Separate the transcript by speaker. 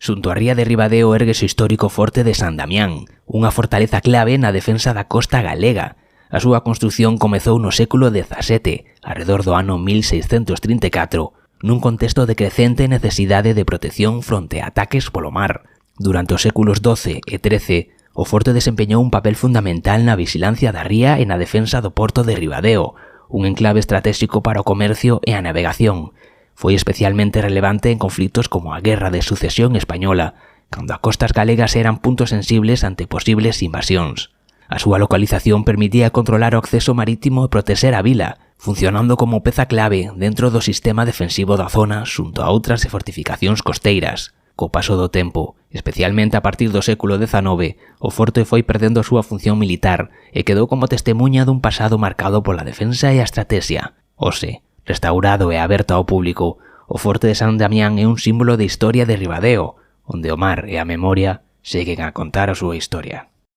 Speaker 1: Xunto a ría de Ribadeo érguese o histórico forte de San Damián, unha fortaleza clave na defensa da costa galega. A súa construción comezou no século XVII, arredor do ano 1634, nun contexto de crecente necesidade de protección fronte a ataques polo mar. Durante os séculos XII e XIII, o forte desempeñou un papel fundamental na vixilancia da ría e na defensa do porto de Ribadeo, un enclave estratéxico para o comercio e a navegación. Foi especialmente relevante en conflitos como a Guerra de Sucesión Española, cando as costas galegas eran puntos sensibles ante posibles invasións. A súa localización permitía controlar o acceso marítimo e protexer a vila, funcionando como peza clave dentro do sistema defensivo da zona xunto a outras fortificacións costeiras. Co paso do tempo, especialmente a partir do século XIX, o forte foi perdendo a súa función militar e quedou como testemunha dun pasado marcado pola defensa e a estratexia. Hoxe, restaurado e aberto ao público, o forte de San Damián é un símbolo de historia de Ribadeo, onde o mar e a memoria seguen a contar a súa historia.